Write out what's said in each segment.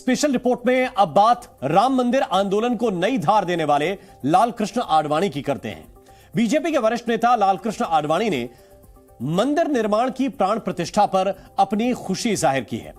Special report में अब बात राम मंदिर आंदोलन को नई धार देने वाले लालकृष्ण आडवाणी की करते हैं। बीजेपी के वरिष्ठ नेता लालकृष्ण आडवाणी ने मंदिर निर्माण की प्राण प्रतिष्ठा पर अपनी खुशी जाहिर की है।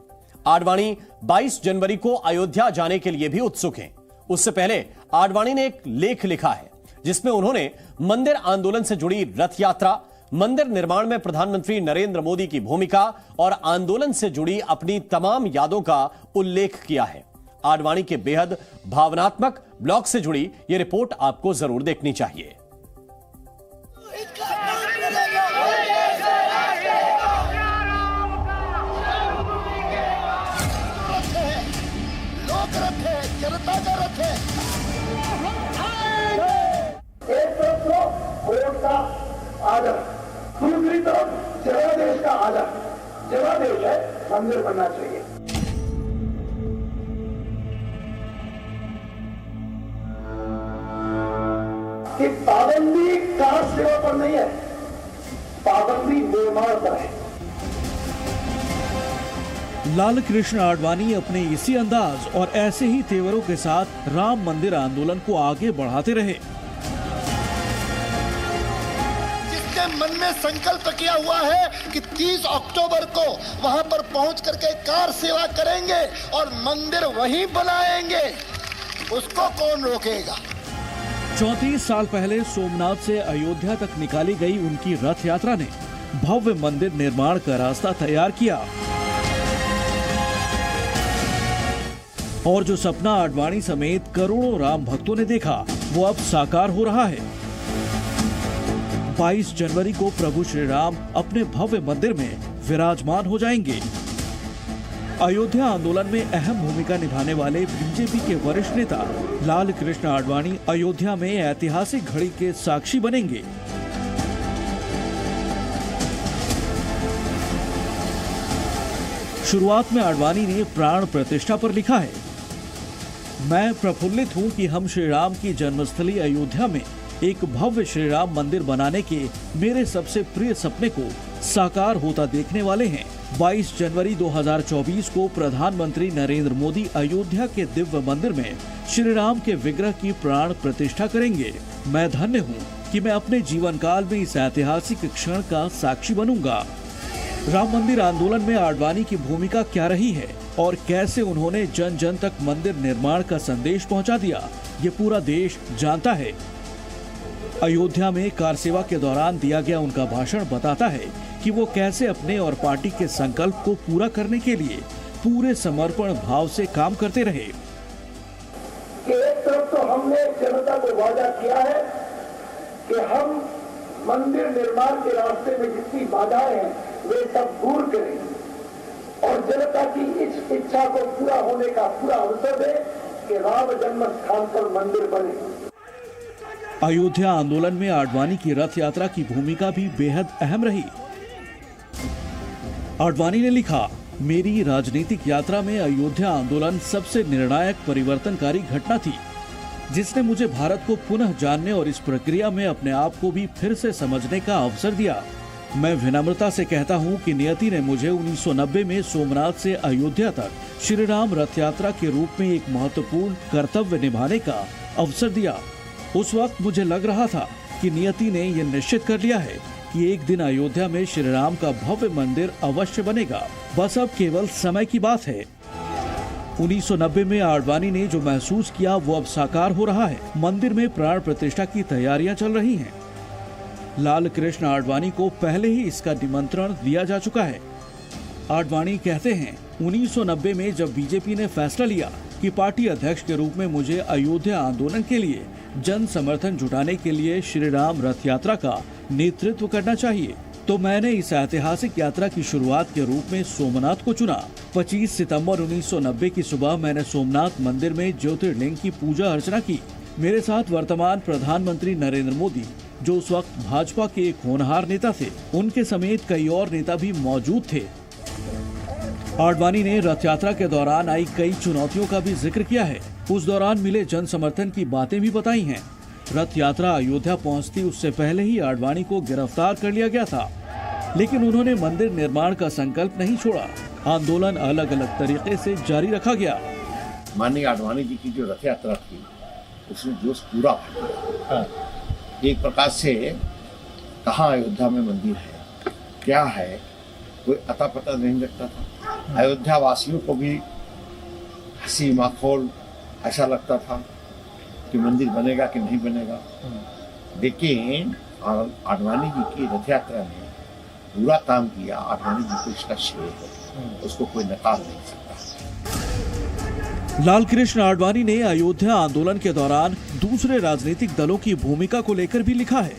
आडवाणी 22 जनवरी को अयोध्या जाने के लिए भी उत्सुक हैं। उससे पहले आडवाणी ने एक लेख लिखा है जिसमें उन्होंने मंदिर आंदोलन से जुड़ी रथ यात्रा, मंदिर निर्माण में प्रधानमंत्री नरेंद्र मोदी की भूमिका और आंदोलन से जुड़ी अपनी तमाम यादों का उल्लेख किया है। आडवाणी के बेहद भावनात्मक ब्लॉग से जुड़ी यह रिपोर्ट आपको जरूर देखनी चाहिए। जनता का रथ है। एक तरफ तो कोर्ट का आदर, दूसरी तरफ जनादेश का आदर। जनादेश है मंदिर बनना चाहिए। कि पाबंदी कार सेवा पर नहीं है, पाबंदी निर्माण पर है। लालकृष्ण आडवाणी अपने इसी अंदाज और ऐसे ही तेवरों के साथ राम मंदिर आंदोलन को आगे बढ़ाते रहे। जिसने मन में संकल्प किया हुआ है कि 30 अक्टूबर को वहां पर पहुंच करके कार सेवा करेंगे और मंदिर वहीं बनाएंगे, उसको कौन रोकेगा। 34 साल पहले सोमनाथ से अयोध्या तक निकाली गई उनकी रथ यात्रा ने भव्य मंदिर निर्माण का रास्ता तैयार किया और जो सपना आडवाणी समेत करोड़ों राम भक्तों ने देखा वो अब साकार हो रहा है। 22 जनवरी को प्रभु श्री राम अपने भव्य मंदिर में विराजमान हो जाएंगे। अयोध्या आंदोलन में अहम भूमिका निभाने वाले बीजेपी के वरिष्ठ नेता लालकृष्ण आडवाणी अयोध्या में ऐतिहासिक घड़ी के साक्षी बनेंगे। शुरुआत में आडवाणी ने प्राण प्रतिष्ठा पर लिखा है, मैं प्रफुल्लित हूं कि हम श्री राम की जन्मस्थली अयोध्या में एक भव्य श्री राम मंदिर बनाने के मेरे सबसे प्रिय सपने को साकार होता देखने वाले हैं। 22 जनवरी 2024 को प्रधानमंत्री नरेंद्र मोदी अयोध्या के दिव्य मंदिर में श्री राम के विग्रह की प्राण प्रतिष्ठा करेंगे। मैं धन्य हूं कि मैं अपने जीवन काल में इस ऐतिहासिक क्षण का साक्षी बनूंगा। राम मंदिर आंदोलन में आडवाणी की भूमिका क्या रही है और कैसे उन्होंने जन जन तक मंदिर निर्माण का संदेश पहुंचा दिया, ये पूरा देश जानता है। अयोध्या में कार सेवा के दौरान दिया गया उनका भाषण बताता है कि वो कैसे अपने और पार्टी के संकल्प को पूरा करने के लिए पूरे समर्पण भाव से काम करते रहे। कि एक तरफ तो हमने जनता को वादा किया है कि हम मंदिर निर्माण के रास्ते में जितनी बाधाएं हैं वे सब दूर करें और जनता की इस इच्छा को पूरा होने का पूरा अवसर दे कि राम जन्म स्थान पर मंदिर बने। अयोध्या आंदोलन में आडवाणी की रथ यात्रा की भूमिका भी बेहद अहम रही। आडवाणी ने लिखा, मेरी राजनीतिक यात्रा में अयोध्या आंदोलन सबसे निर्णायक परिवर्तनकारी घटना थी जिसने मुझे भारत को पुनः जानने और इस प्रक्रिया में अपने आप को भी फिर से समझने का अवसर दिया। मैं विनम्रता से कहता हूं कि नियति ने मुझे 1990 में सोमनाथ से अयोध्या तक श्री राम रथ यात्रा के रूप में एक महत्वपूर्ण कर्तव्य निभाने का अवसर दिया। उस वक्त मुझे लग रहा था कि नियति ने यह निश्चित कर लिया है कि एक दिन अयोध्या में श्री राम का भव्य मंदिर अवश्य बनेगा, बस अब केवल समय की बात है। 1990 में आडवाणी ने जो महसूस किया वो अब साकार हो रहा है। मंदिर में प्राण प्रतिष्ठा की तैयारियां चल रही हैं। लालकृष्ण आडवाणी को पहले ही इसका निमंत्रण दिया जा चुका है। आडवाणी कहते हैं, 1990 में जब बीजेपी ने फैसला लिया कि पार्टी अध्यक्ष के रूप में मुझे अयोध्या आंदोलन के लिए जन समर्थन जुटाने के लिए श्री राम रथ यात्रा का नेतृत्व करना चाहिए, तो मैंने इस ऐतिहासिक यात्रा की शुरुआत के रूप में सोमनाथ को चुना। 25 सितंबर 1990 की सुबह मैंने सोमनाथ मंदिर में ज्योतिर्लिंग की पूजा अर्चना की। मेरे साथ वर्तमान प्रधानमंत्री नरेंद्र मोदी, जो उस वक्त भाजपा के एक होनहार नेता थे, उनके समेत कई और नेता भी मौजूद थे। आडवाणी ने रथ यात्रा के दौरान आई कई चुनौतियों का भी जिक्र किया है। उस दौरान मिले जन समर्थन की बातें भी बताई हैं। रथ यात्रा अयोध्या पहुंचती उससे पहले ही आडवाणी को गिरफ्तार कर लिया गया था, लेकिन उन्होंने मंदिर निर्माण का संकल्प नहीं छोड़ा। आंदोलन अलग अलग तरीके से जारी रखा गया। माननीय आडवाणी जी की जो रथ यात्रा थी उसमें जोश पूरा भर एक प्रकार से कहाँ अयोध्या में मंदिर है, क्या है, कोई अता पता नहीं लगता था। अयोध्या वासियों को भी हंसी माखौल ऐसा लगता था कि मंदिर बनेगा कि नहीं बनेगा। लेकिन आडवाणी जी की रथ यात्रा ने पूरा काम किया। आडवाणी जी को इसका श्रेय है, उसको कोई नकार नहीं सकता। लाल कृष्ण आडवाणी ने अयोध्या आंदोलन के दौरान दूसरे राजनीतिक दलों की भूमिका को लेकर भी लिखा है।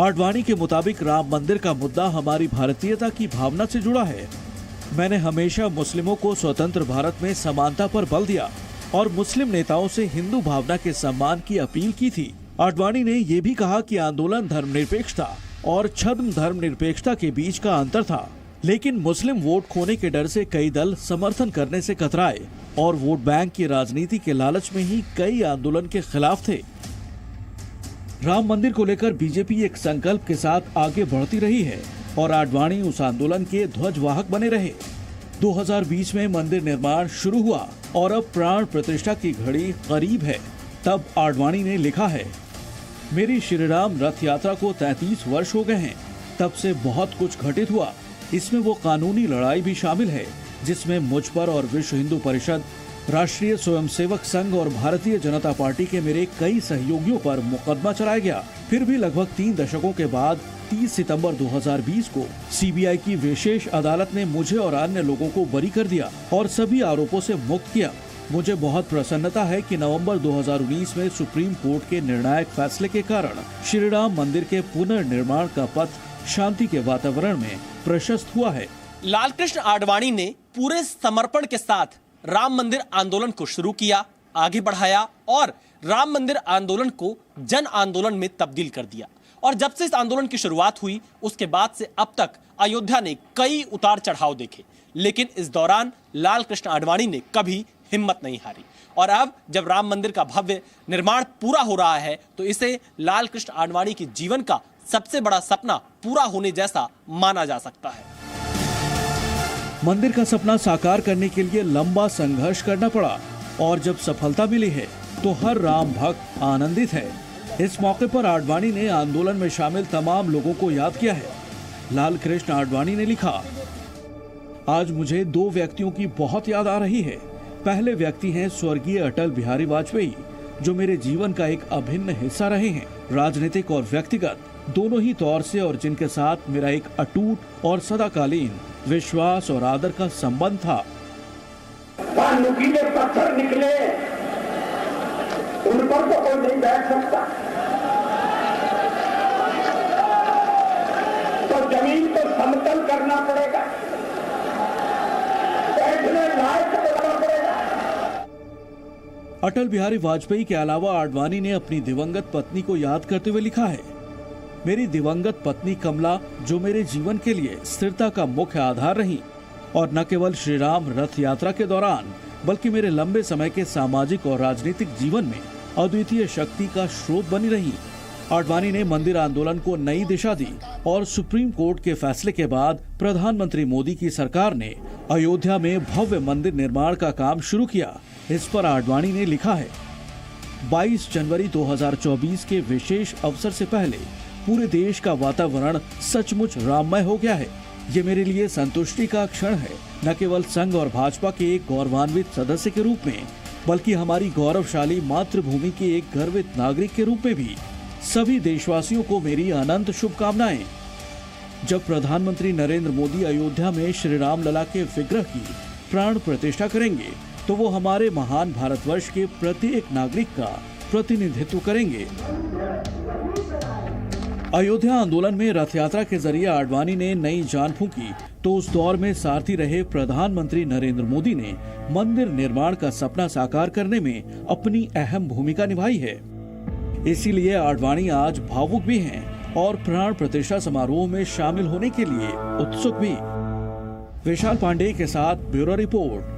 आडवाणी के मुताबिक राम मंदिर का मुद्दा हमारी भारतीयता की भावना से जुड़ा है। मैंने हमेशा मुस्लिमों को स्वतंत्र भारत में समानता पर बल दिया और मुस्लिम नेताओं से हिंदू भावना के सम्मान की अपील की थी। आडवाणी ने यह भी कहा कि आंदोलन धर्मनिरपेक्षता और छद्म धर्मनिरपेक्षता के बीच का अंतर था, लेकिन मुस्लिम वोट खोने के डर से कई दल समर्थन करने से कतराए और वोट बैंक की राजनीति के लालच में ही कई आंदोलन के खिलाफ थे। राम मंदिर को लेकर बीजेपी एक संकल्प के साथ आगे बढ़ती रही है और आडवाणी उस आंदोलन के ध्वजवाहक बने रहे। 2020 में मंदिर निर्माण शुरू हुआ और अब प्राण प्रतिष्ठा की घड़ी करीब है। तब आडवाणी ने लिखा है, मेरी श्रीराम रथ यात्रा को 33 वर्ष हो गए हैं। तब से बहुत कुछ घटित हुआ। इसमें वो कानूनी लड़ाई भी शामिल है जिसमें मुझ पर और विश्व हिंदू परिषद, राष्ट्रीय स्वयंसेवक संघ और भारतीय जनता पार्टी के मेरे कई सहयोगियों पर मुकदमा चलाया गया। फिर भी लगभग 3 दशकों के बाद 30 सितंबर 2020 को सीबीआई की विशेष अदालत ने मुझे और अन्य लोगों को बरी कर दिया और सभी आरोपों से मुक्त किया। मुझे बहुत प्रसन्नता है कि नवंबर 2019 में सुप्रीम कोर्ट के निर्णायक फैसले के कारण श्री राम मंदिर के पुनर्निर्माण का पथ शांति के वातावरण में प्रशस्त हुआ है। लाल कृष्ण आडवाणी ने पूरे समर्पण के साथ राम मंदिर आंदोलन को शुरू किया, आगे बढ़ाया और राम मंदिर आंदोलन को जन आंदोलन में तब्दील कर दिया। और जब से इस आंदोलन की शुरुआत हुई उसके बाद से अब तक अयोध्या ने कई उतार चढ़ाव देखे, लेकिन इस दौरान लाल कृष्ण आडवाणी ने कभी हिम्मत नहीं हारी। और अब जब राम मंदिर का भव्य निर्माण पूरा हो रहा है तो इसे लाल कृष्ण आडवाणी के जीवन का सबसे बड़ा सपना पूरा होने जैसा माना जा सकता है। मंदिर का सपना साकार करने के लिए लंबा संघर्ष करना पड़ा और जब सफलता मिली है तो हर राम भक्त आनंदित है। इस मौके पर आडवाणी ने आंदोलन में शामिल तमाम लोगों को याद किया है। लाल कृष्ण आडवाणी ने लिखा, आज मुझे 2 व्यक्तियों की बहुत याद आ रही है। पहले व्यक्ति हैं स्वर्गीय अटल बिहारी वाजपेयी, जो मेरे जीवन का एक अभिन्न हिस्सा रहे हैं, राजनीतिक और व्यक्तिगत दोनों ही तौर से, और जिनके साथ मेरा एक अटूट और सदाकालीन विश्वास और आदर का संबंध था। नुकीले पत्थर निकले, उन पर तो कोई नहीं बैठ सकता, तो जमीन को समतल करना पड़ेगा, बैठने लायक बनाना पड़ेगा। अटल बिहारी वाजपेयी के अलावा आडवाणी ने अपनी दिवंगत पत्नी को याद करते हुए लिखा है, मेरी दिवंगत पत्नी कमला, जो मेरे जीवन के लिए स्थिरता का मुख्य आधार रही और न केवल श्री राम रथ यात्रा के दौरान बल्कि मेरे लंबे समय के सामाजिक और राजनीतिक जीवन में अद्वितीय शक्ति का स्रोत बनी रही। आडवाणी ने मंदिर आंदोलन को नई दिशा दी और सुप्रीम कोर्ट के फैसले के बाद प्रधानमंत्री मोदी की सरकार ने अयोध्या में भव्य मंदिर निर्माण का काम शुरू किया। इस पर आडवाणी ने लिखा है, 22 जनवरी 2024 के विशेष अवसर से पहले पूरे देश का वातावरण सचमुच राममय हो गया है। ये मेरे लिए संतुष्टि का क्षण है, न केवल संघ और भाजपा के एक गौरवान्वित सदस्य के रूप में, बल्कि हमारी गौरवशाली मातृभूमि के एक गर्वित नागरिक के रूप में भी। सभी देशवासियों को मेरी अनंत शुभकामनाएं। जब प्रधानमंत्री नरेंद्र मोदी अयोध्या में श्री राम लला के विग्रह की प्राण प्रतिष्ठा करेंगे तो वो हमारे महान भारतवर्ष के प्रत्येक नागरिक का प्रतिनिधित्व करेंगे। अयोध्या आंदोलन में रथ यात्रा के जरिए आडवाणी ने नई जान फूंकी तो उस दौर में सारथी रहे प्रधानमंत्री नरेंद्र मोदी ने मंदिर निर्माण का सपना साकार करने में अपनी अहम भूमिका निभाई है। इसीलिए आडवाणी आज भावुक भी हैं और प्राण प्रतिष्ठा समारोह में शामिल होने के लिए उत्सुक भी। विशाल पांडे के साथ ब्यूरो रिपोर्ट।